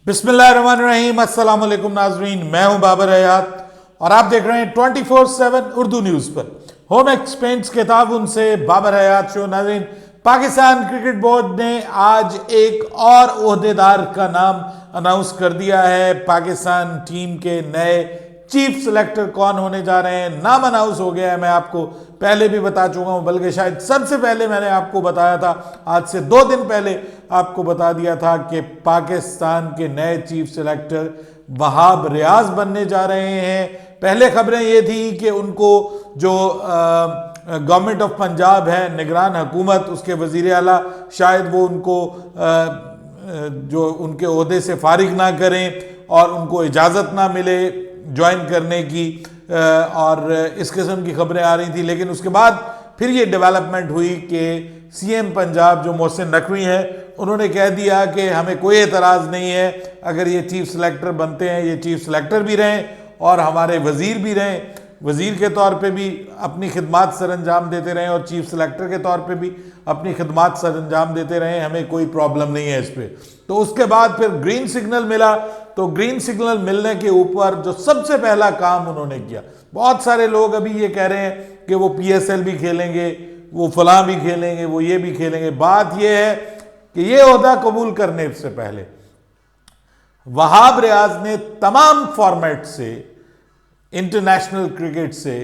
बिस्मिल्लाहिर्रहमानिर्रहीम, अस्सलाम वालेकुम नाजरीन। मैं हूं बाबर हयात और आप देख रहे हैं 24/7 उर्दू न्यूज़ पर। होम एक्सपेंस किताब उनसे बाबर हयात शो। नाजरीन, पाकिस्तान क्रिकेट बोर्ड ने आज एक और ओहदेदार का नाम अनाउंस कर दिया है। पाकिस्तान टीम के नए चीफ सिलेक्टर कौन होने जा रहे हैं, नाम अनाउंस हो गया है। मैं आपको पहले भी बता चुका हूं, बल्कि शायद सबसे पहले मैंने आपको बताया था, आज से 2 दिन पहले आपको बता दिया था कि पाकिस्तान के नए चीफ सिलेक्टर वहाब रियाज बनने जा रहे हैं। पहले खबरें ये थी कि उनको जो गवर्नमेंट ऑफ पंजाब है, निगरान हुकूमत, उसके वजीर आला शायद वो उनको जो उनके ओहदे से फारिग ना करें और उनको इजाज़त ना मिले ज्वाइन करने की, और इस किस्म की खबरें आ रही थी। लेकिन उसके बाद फिर ये डेवलपमेंट हुई कि सीएम पंजाब जो मोहसिन नकवी हैं, उन्होंने कह दिया कि हमें कोई एतराज़ नहीं है अगर ये चीफ सिलेक्टर बनते हैं, ये चीफ सिलेक्टर भी रहें और हमारे वज़ीर भी रहें, वज़ीर के तौर पे भी अपनी खिदमात सर अंजाम देते रहें और चीफ सिलेक्टर के तौर पे भी अपनी खिदमात सर अंजाम देते रहें, हमें कोई प्रॉब्लम नहीं है इस पर। तो उसके बाद फिर ग्रीन सिग्नल मिला। तो ग्रीन सिग्नल मिलने के ऊपर जो सबसे पहला काम उन्होंने किया, बहुत सारे लोग अभी ये कह रहे हैं कि वो PSL भी खेलेंगे, वो फलां भी खेलेंगे, वो ये भी खेलेंगे। बात ये है कि ये ओहदा कबूल करने से पहले वहाब रियाज ने तमाम फॉर्मेट से, इंटरनेशनल क्रिकेट से,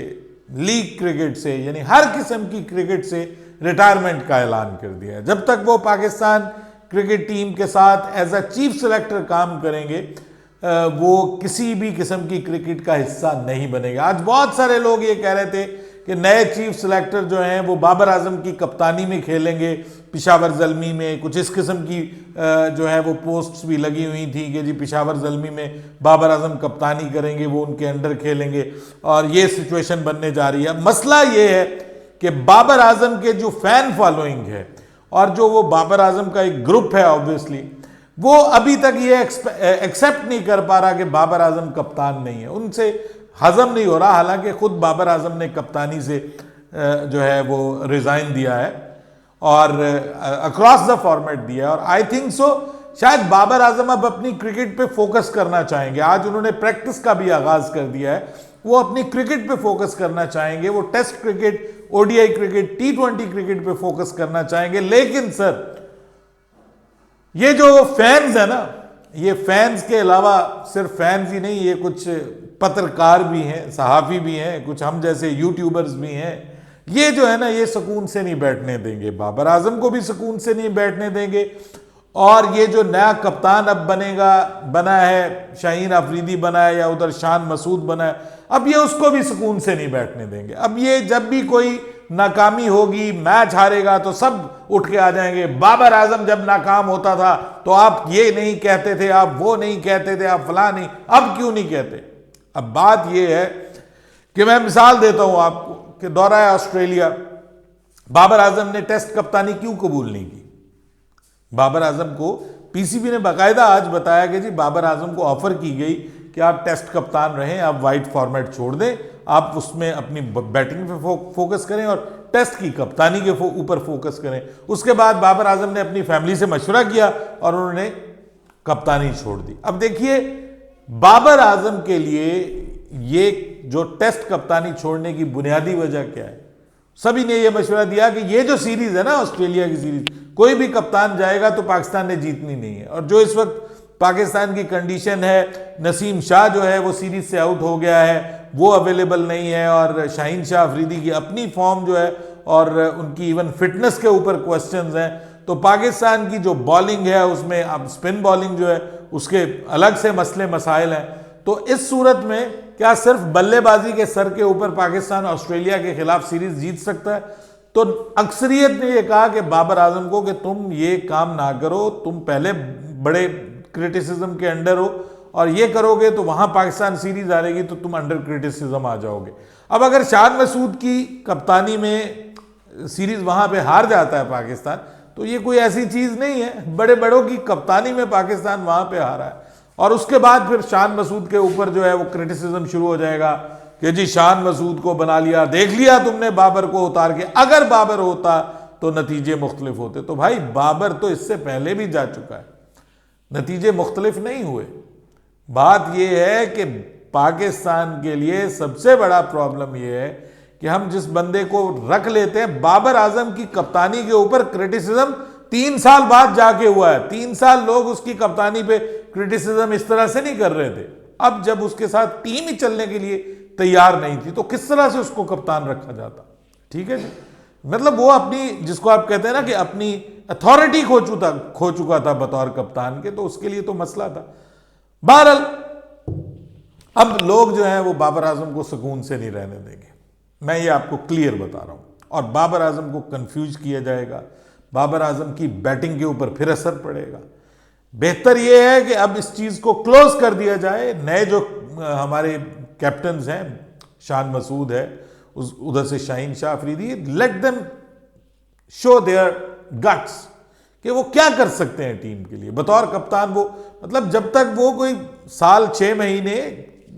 लीग क्रिकेट से, यानी हर किस्म की क्रिकेट से रिटायरमेंट का ऐलान कर दिया है। जब तक वो पाकिस्तान क्रिकेट टीम के साथ एज अ चीफ सिलेक्टर काम करेंगे, वो किसी भी किस्म की क्रिकेट का हिस्सा नहीं बनेगा। आज बहुत सारे लोग ये कह रहे थे कि नए चीफ सिलेक्टर जो हैं वो बाबर आजम की कप्तानी में खेलेंगे, पिशावर ज़ल्मी में, कुछ इस किस्म की जो है वो पोस्ट्स भी लगी हुई थी कि जी पिशावर ज़ल्मी में बाबर आजम कप्तानी करेंगे, वो उनके अंडर खेलेंगे, और ये सिचुएशन बनने जा रही है। मसला ये है कि बाबर आजम के जो फैन फॉलोइंग है और जो वो बाबर आजम का एक ग्रुप है, ऑब्वियसली वो अभी तक ये एक्सेप्ट नहीं कर पा रहा कि बाबर आजम कप्तान नहीं है, उनसे हजम नहीं हो रहा। हालांकि खुद बाबर आजम ने कप्तानी से जो है वो रिजाइन दिया है और अक्रॉस द फॉर्मेट दिया है, और आई थिंक सो शायद बाबर आजम अब अपनी क्रिकेट पे फोकस करना चाहेंगे। आज उन्होंने प्रैक्टिस का भी आगाज कर दिया है, वो अपनी क्रिकेट पे फोकस करना चाहेंगे, वो test cricket, ODI cricket, T20 cricket पे फोकस करना चाहेंगे। लेकिन सर, ये जो फैंस है ना, ये फैंस के अलावा सिर्फ फैंस ही नहीं, ये कुछ पत्रकार भी हैं, सहाफ़ी भी हैं, कुछ हम जैसे यूट्यूबर्स भी हैं, ये जो है ना, ये सुकून से नहीं बैठने देंगे, बाबर आजम को भी सुकून से नहीं बैठने देंगे। और ये जो नया कप्तान अब बना है, शाहीन अफरीदी बना है या उधर शान मसूद बना है, अब ये उसको भी सुकून से नहीं बैठने देंगे। अब ये जब भी कोई नाकामी होगी, मैच हारेगा, तो सब उठ के आ जाएंगे, बाबर आजम जब नाकाम होता था तो आप ये नहीं कहते थे, आप वो नहीं कहते थे, आप फलां नहीं, अब क्यों नहीं कहते। अब बात ये है कि मैं मिसाल देता हूं आपको कि दौरा ऑस्ट्रेलिया, बाबर आजम ने टेस्ट कप्तानी क्यों कबूल नहीं की। बाबर आजम को PCB ने बाकायदा आज बताया कि जी बाबर आजम को ऑफर की गई कि आप टेस्ट कप्तान रहें, आप वाइट फॉर्मेट छोड़ दें, आप उसमें अपनी बैटिंग पे फोकस करें और टेस्ट की कप्तानी के ऊपर फोकस करें। उसके बाद बाबर आजम ने अपनी फैमिली से मशवरा किया और उन्होंने कप्तानी छोड़ दी। अब देखिए, बाबर आजम के लिए ये जो टेस्ट कप्तानी छोड़ने की बुनियादी वजह क्या है, सभी ने यह मशवरा दिया कि ये जो सीरीज है ना, ऑस्ट्रेलिया की सीरीज, कोई भी कप्तान जाएगा तो पाकिस्तान ने जीतनी नहीं है। और जो इस वक्त पाकिस्तान की कंडीशन है, नसीम शाह जो है वो सीरीज से आउट हो गया है, वो अवेलेबल नहीं है, और शाहीन शाह अफरीदी की अपनी फॉर्म जो है और उनकी इवन फिटनेस के ऊपर क्वेश्चंस हैं। तो पाकिस्तान की जो बॉलिंग है उसमें अब स्पिन बॉलिंग जो है उसके अलग से मसले मसाइल हैं। तो इस सूरत में क्या सिर्फ बल्लेबाजी के सर के ऊपर पाकिस्तान ऑस्ट्रेलिया के खिलाफ सीरीज जीत सकता है? तो अक्सरियत ने यह कहा कि बाबर आजम को कि तुम ये काम ना करो, तुम पहले बड़े क्रिटिसिज्म के अंडर हो और ये करोगे तो वहां पाकिस्तान सीरीज हारेगी तो तुम अंडर क्रिटिसिज्म आ जाओगे। अब अगर शान मसूद की कप्तानी में सीरीज वहां पे हार जाता है पाकिस्तान, तो ये कोई ऐसी चीज नहीं है, बड़े बड़ों की कप्तानी में पाकिस्तान वहां पे हारा है। और उसके बाद फिर शान मसूद के ऊपर जो है वो क्रिटिसिज्म शुरू हो जाएगा कि जी शान मसूद को बना लिया, देख लिया तुमने बाबर को उतार के, अगर बाबर होता तो नतीजे मुख्तलिफ होते। तो भाई बाबर तो इससे पहले भी जा चुका है, नतीजे मुख्तलिफ नहीं हुए। बात यह है कि पाकिस्तान के लिए सबसे बड़ा प्रॉब्लम यह है कि हम जिस बंदे को रख लेते हैं, बाबर आजम की कप्तानी के ऊपर क्रिटिसिज्म 3 साल बाद जाके हुआ है। 3 साल लोग उसकी कप्तानी पे क्रिटिसिज्म इस तरह से नहीं कर रहे थे। अब जब उसके साथ टीम ही चलने के लिए तैयार नहीं थी तो किस तरह से उसको कप्तान रखा जाता? ठीक है जी, मतलब वो अपनी, जिसको आप कहते हैं ना कि अपनी अथॉरिटी खो चुका था बतौर कप्तान के, तो उसके लिए तो मसला था। बहरहाल अब लोग जो हैं वो बाबर आजम को सुकून से नहीं रहने देंगे, मैं ये आपको क्लियर बता रहा हूं। और बाबर आजम को कंफ्यूज किया जाएगा, बाबर आजम की बैटिंग के ऊपर फिर असर पड़ेगा। बेहतर यह है कि अब इस चीज को क्लोज कर दिया जाए। नए जो हमारे कैप्टन्स हैं, शान मसूद है, उधर से Shaheen Shah Afridi, let them show their guts कि वो क्या कर सकते हैं टीम के लिए बतौर कप्तान। वो मतलब जब तक वो कोई साल 6 महीने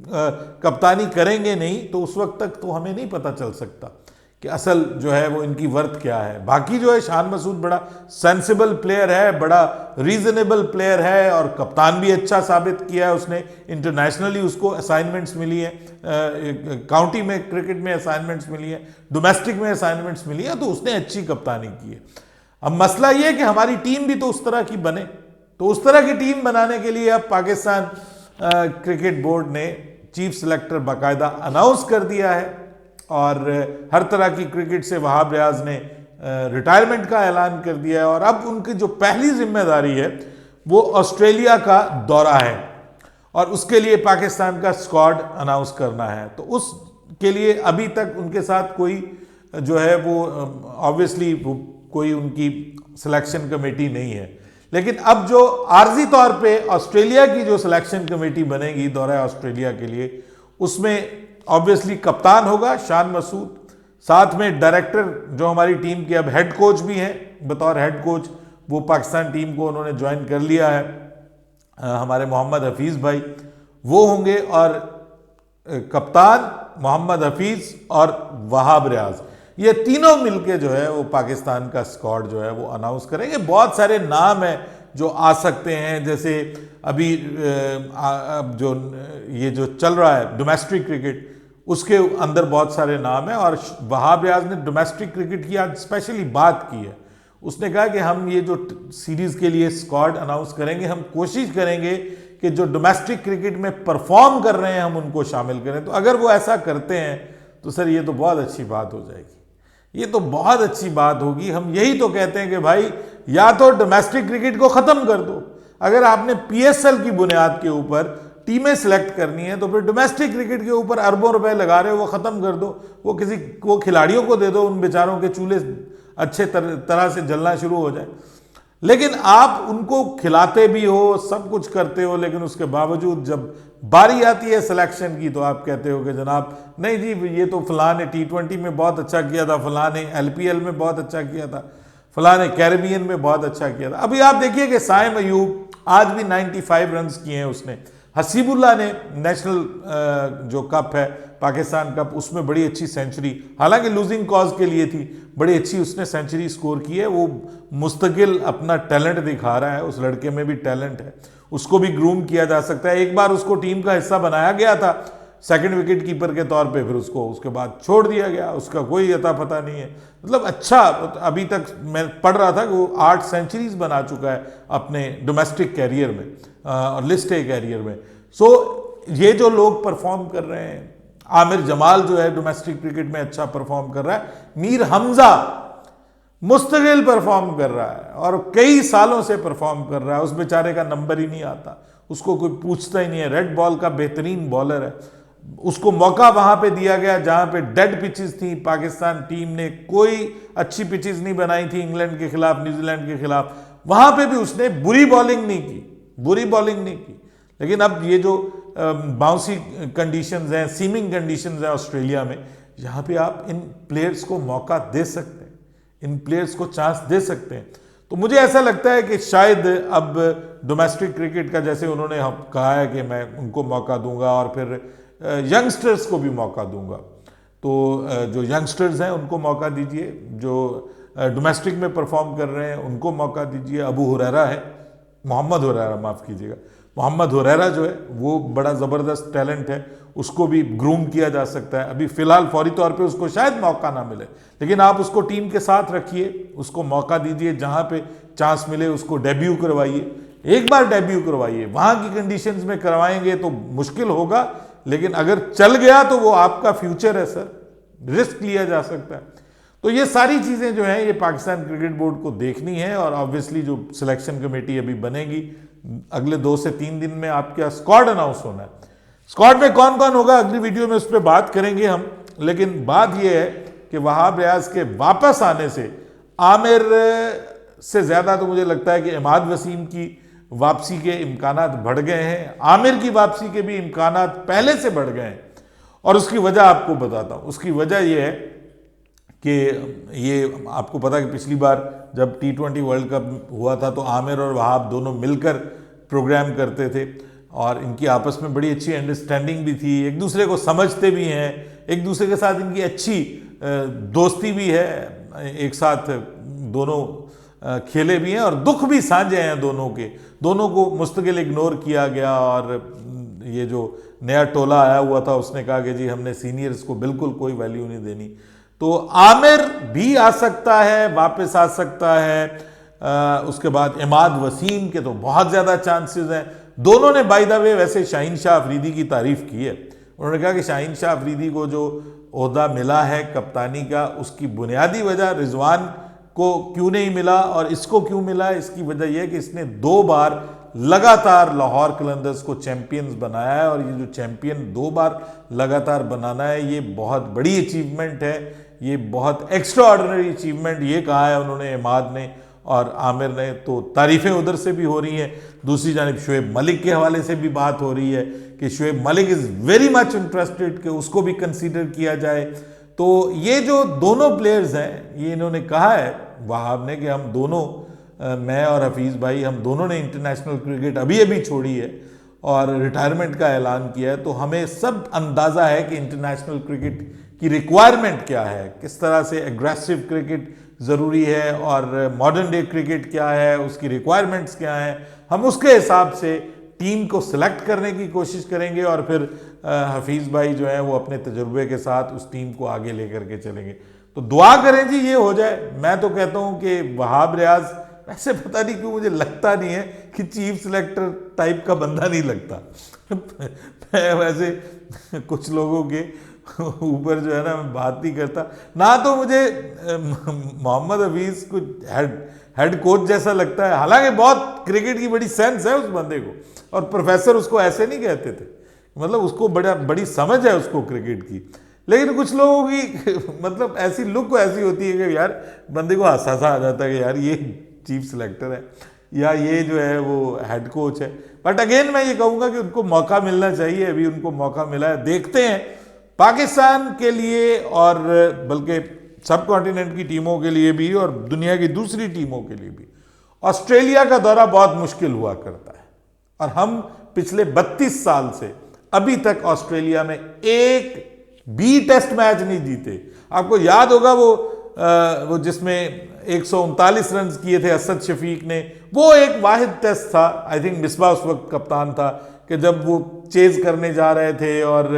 कप्तानी करेंगे नहीं तो उस वक्त तक तो हमें नहीं पता चल सकता कि असल जो है वो इनकी वर्थ क्या है। बाकी जो है शान मसूद बड़ा सेंसिबल प्लेयर है, बड़ा रीजनेबल प्लेयर है और कप्तान भी अच्छा साबित किया है उसने। इंटरनेशनली उसको असाइनमेंट्स मिली है, काउंटी में क्रिकेट में असाइनमेंट्स मिली है, डोमेस्टिक में असाइनमेंट्स मिली है, तो उसने अच्छी कप्तानी की है। अब मसला यह है कि हमारी टीम भी तो उस तरह की बने। तो उस तरह की टीम बनाने के लिए अब पाकिस्तान क्रिकेट बोर्ड ने चीफ सिलेक्टर बाकायदा अनाउंस कर दिया है और हर तरह की क्रिकेट से वहाब रियाज ने रिटायरमेंट का ऐलान कर दिया है। और अब उनकी जो पहली जिम्मेदारी है वो ऑस्ट्रेलिया का दौरा है और उसके लिए पाकिस्तान का स्क्वाड अनाउंस करना है। तो उसके लिए अभी तक उनके साथ कोई जो है वो ऑब्वियसली कोई उनकी सिलेक्शन कमेटी नहीं है, लेकिन अब जो आर्जी तौर पे ऑस्ट्रेलिया की जो सिलेक्शन कमेटी बनेगी दौरा ऑस्ट्रेलिया के लिए, उसमें ऑब्वियसली कप्तान होगा शान मसूद, साथ में डायरेक्टर जो हमारी टीम के अब हेड कोच भी हैं, बतौर हेड कोच वो पाकिस्तान टीम को उन्होंने ज्वाइन कर लिया है, हमारे मोहम्मद हफीज़ भाई वो होंगे, और कप्तान मोहम्मद हफीज़ और वहाब रियाज, ये तीनों मिलके जो है वो पाकिस्तान का स्क्वाड जो है वो अनाउंस करेंगे। बहुत सारे नाम हैं जो आ सकते हैं, जैसे अभी जो ये जो चल रहा है डोमेस्टिक क्रिकेट, उसके अंदर बहुत सारे नाम हैं। और वहाब रियाज ने डोमेस्टिक क्रिकेट की आज स्पेशली बात की है। उसने कहा कि हम ये जो सीरीज़ के लिए स्क्वाड अनाउंस करेंगे, हम कोशिश करेंगे कि जो डोमेस्टिक क्रिकेट में परफॉर्म कर रहे हैं हम उनको शामिल करें। तो अगर वो ऐसा करते हैं तो सर ये तो बहुत अच्छी बात हो जाएगी, ये तो बहुत अच्छी बात होगी। हम यही तो कहते हैं कि भाई या तो डोमेस्टिक क्रिकेट को ख़त्म कर दो, अगर आपने पीएसएल की बुनियाद के ऊपर टीमें सेलेक्ट करनी है तो फिर डोमेस्टिक क्रिकेट के ऊपर अरबों रुपए लगा रहे हो, वो ख़त्म कर दो, वो खिलाड़ियों को दे दो, उन बेचारों के चूल्हे अच्छे तरह से जलना शुरू हो जाए। लेकिन आप उनको खिलाते भी हो, सब कुछ करते हो, लेकिन उसके बावजूद जब बारी आती है सिलेक्शन की तो आप कहते हो कि जनाब नहीं जी ये तो फलां ने T20 में बहुत अच्छा किया था, फलां ने LPL में बहुत अच्छा किया था, फलां ने कैरेबियन में बहुत अच्छा किया था। अभी आप देखिए कि साइम अयूब आज भी 95 रन किए हैं उसने। हसीबुल्ला ने नेशनल जो कप है पाकिस्तान कप, उसमें बड़ी अच्छी सेंचुरी, हालांकि लूजिंग कॉज के लिए थी, बड़ी अच्छी उसने सेंचुरी स्कोर की है। वो मुस्तकिल अपना टैलेंट दिखा रहा है, उस लड़के में भी टैलेंट है, उसको भी ग्रूम किया जा सकता है। एक बार उसको टीम का हिस्सा बनाया गया था सेकंड विकेट कीपर के तौर पे, फिर उसको उसके बाद छोड़ दिया गया, उसका कोई अता पता नहीं है। मतलब अच्छा, अभी तक मैं पढ़ रहा था कि वो 8 सेंचुरीज बना चुका है अपने डोमेस्टिक कैरियर में और लिस्ट ए कैरियर में। सो ये जो लोग परफॉर्म कर रहे हैं, आमिर जमाल जो है डोमेस्टिक क्रिकेट में अच्छा परफॉर्म कर रहा है, मीर हमजा मुस्तकिल परफॉर्म कर रहा है और कई सालों से परफॉर्म कर रहा है, उस बेचारे का नंबर ही नहीं आता, उसको कोई पूछता ही नहीं है, रेड बॉल का बेहतरीन बॉलर है। उसको मौका वहां पे दिया गया जहां पे डेड पिचेस थी, पाकिस्तान टीम ने कोई अच्छी पिचेस नहीं बनाई थी इंग्लैंड के खिलाफ, न्यूजीलैंड के खिलाफ, वहां पे भी उसने बुरी बॉलिंग नहीं की। लेकिन अब ये जो बाउंसी कंडीशंस हैं, सीमिंग कंडीशंस हैं ऑस्ट्रेलिया में, यहाँ पे आप इन प्लेयर्स को मौका दे सकते हैं, इन प्लेयर्स को चांस दे सकते हैं। तो मुझे ऐसा लगता है कि शायद अब डोमेस्टिक क्रिकेट का, जैसे उन्होंने कहा है कि मैं उनको मौका दूंगा और फिर यंगस्टर्स को भी मौका दूंगा, तो जो यंगस्टर्स हैं उनको मौका दीजिए, जो डोमेस्टिक में परफॉर्म कर रहे हैं उनको मौका दीजिए। अबू हुरैरा है मोहम्मद हुरैरा, माफ़ कीजिएगा, मोहम्मद हुरैरा जो है वो बड़ा ज़बरदस्त टैलेंट है, उसको भी ग्रूम किया जा सकता है। अभी फ़िलहाल फौरी तौर पे उसको शायद मौका ना मिले, लेकिन आप उसको टीम के साथ रखिए, उसको मौका दीजिए, जहाँ पे चांस मिले उसको डेब्यू करवाइए, एक बार डेब्यू करवाइए। वहाँ की कंडीशंस में करवाएंगे तो मुश्किल होगा, लेकिन अगर चल गया तो वो आपका फ्यूचर है सर, रिस्क लिया जा सकता है। तो ये सारी चीज़ें जो हैं ये पाकिस्तान क्रिकेट बोर्ड को देखनी है, और ऑब्वियसली जो सिलेक्शन कमेटी अभी बनेगी अगले 2 से 3 दिन में आपका स्क्वाड अनाउंस होना है। स्क्वाड में कौन कौन होगा अगली वीडियो में उस पर बात करेंगे हम, लेकिन बात यह है कि वहाब रियाज के वापस आने से आमिर से ज़्यादा तो मुझे लगता है कि इमाद वसीम की वापसी के इम्कानात बढ़ गए हैं, आमिर की वापसी के भी इम्कानात पहले से बढ़ गए हैं। और उसकी वजह आपको बताता हूँ। उसकी वजह यह है कि ये आपको पता है कि पिछली बार जब T20 वर्ल्ड कप हुआ था तो आमिर और वहाब दोनों मिलकर प्रोग्राम करते थे, और इनकी आपस में बड़ी अच्छी अंडरस्टैंडिंग भी थी, एक दूसरे को समझते भी हैं, एक दूसरे के साथ इनकी अच्छी दोस्ती भी है, एक साथ दोनों खेले भी हैं और दुख भी साझे हैं दोनों के। दोनों को मुस्तकिल इग्नोर किया गया, और ये जो नया टोला आया हुआ था उसने कहा कि जी हमने सीनियर्स को बिल्कुल कोई वैल्यू नहीं देनी। तो आमिर भी आ सकता है, वापस आ सकता है। उसके बाद इमाद वसीम के तो बहुत ज़्यादा चांसेस हैं। दोनों ने बाय द वे वैसे शाहीन शाह अफरीदी की तारीफ़ की है। उन्होंने कहा कि शाहीन शाह अफरीदी को जो ओहदा मिला है कप्तानी का, उसकी बुनियादी वजह रिजवान को क्यों नहीं मिला और इसको क्यों मिला, इसकी वजह यह है कि इसने 2 बार लगातार लाहौर कलंदर्स को चैंपियंस बनाया है, और ये जो चैंपियन 2 बार लगातार बनाना है ये बहुत बड़ी अचीवमेंट है, ये बहुत एक्स्ट्रा ऑर्डिनरी अचीवमेंट, ये कहा है उन्होंने, इमाद ने और आमिर ने। तो तारीफ़ें उधर से भी हो रही हैं। दूसरी जानिब शुएब मलिक के हवाले से भी बात हो रही है कि Shoaib Malik is very much interested कि उसको भी कंसीडर किया जाए। तो ये जो दोनों प्लेयर्स हैं, ये इन्होंने कहा है वहाब ने कि हम दोनों, मैं और हफीज़ भाई, हम दोनों ने इंटरनेशनल क्रिकेट अभी अभी छोड़ी है और रिटायरमेंट का ऐलान किया है। तो हमें सब अंदाज़ा है कि इंटरनेशनल क्रिकेट की रिक्वायरमेंट क्या है, किस तरह से एग्रेसिव क्रिकेट ज़रूरी है और मॉडर्न डे क्रिकेट क्या है, उसकी रिक्वायरमेंट्स क्या हैं। हम उसके हिसाब से टीम को सिलेक्ट करने की कोशिश करेंगे, और फिर हफीज़ भाई जो है वो अपने तजुर्बे के साथ उस टीम को आगे लेकर के चलेंगे। तो दुआ करें जी ये हो जाए। मैं तो कहता हूँ कि वहाब रियाज, वैसे पता नहीं क्यों मुझे लगता नहीं है कि चीफ सिलेक्टर टाइप का बंदा नहीं लगता। मैं वैसे कुछ लोगों के ऊपर जो है ना मैं बात नहीं करता ना, तो मुझे मोहम्मद हफीज़ कुछ हेड कोच जैसा लगता है। हालांकि बहुत क्रिकेट की बड़ी सेंस है उस बंदे को, और प्रोफेसर उसको ऐसे नहीं कहते थे, मतलब उसको बड़ी समझ है उसको क्रिकेट की। लेकिन कुछ लोगों की मतलब ऐसी लुक ऐसी होती है कि यार बंदे को हंसा आ जाता है कि यार ये चीफ सिलेक्टर है या ये जो है वो हेड कोच है। बट अगेन मैं ये कहूँगा कि उनको मौका मिलना चाहिए, अभी उनको मौका मिला है। देखते हैं पाकिस्तान के लिए और बल्कि सब कॉन्टिनेंट की टीमों के लिए भी और दुनिया की दूसरी टीमों के लिए भी ऑस्ट्रेलिया का दौरा बहुत मुश्किल हुआ करता है, और हम पिछले 32 साल से अभी तक ऑस्ट्रेलिया में एक भी टेस्ट मैच नहीं जीते। आपको याद होगा वो जिसमें 139 रन किए थे असद शफीक ने, वो एक वाहिद टेस्ट था। आई थिंक मिसबा उस वक्त कप्तान था कि जब वो चेज करने जा रहे थे और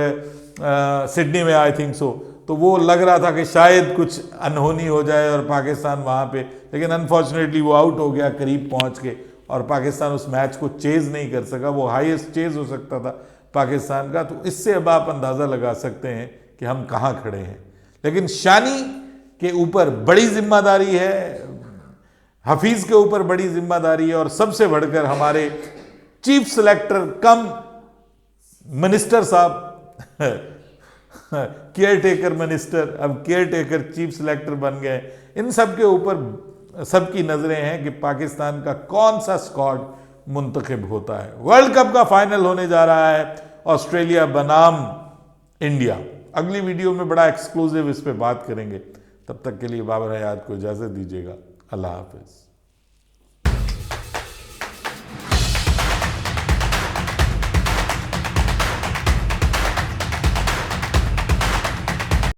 सिडनी में आई थिंक सो, तो वो लग रहा था कि शायद कुछ अनहोनी हो जाए और पाकिस्तान वहाँ पे, लेकिन अनफॉर्चुनेटली वो आउट हो गया करीब पहुँच के, और पाकिस्तान उस मैच को चेज नहीं कर सका। वो हाईएस्ट चेज हो सकता था पाकिस्तान का। तो इससे अब आप अंदाज़ा लगा सकते हैं कि हम कहाँ खड़े हैं। लेकिन शानी के ऊपर बड़ी जिम्मेदारी है, हफीज़ के ऊपर बड़ी जिम्मेदारी है, और सबसे बढ़कर हमारे चीफ सिलेक्टर कम मिनिस्टर साहब केयर टेकर मिनिस्टर, अब केयर टेकर चीफ सिलेक्टर बन गए। इन सब के ऊपर सबकी नज़रें हैं कि पाकिस्तान का कौन सा स्क्वाड मुंतखब होता है। वर्ल्ड कप का फाइनल होने जा रहा है, ऑस्ट्रेलिया बनाम इंडिया। अगली वीडियो में बड़ा एक्सक्लूसिव इस पे बात करेंगे। तब तक के लिए बाबर हयात को इजाज़त दीजिएगा। अल्लाह हाफिज़।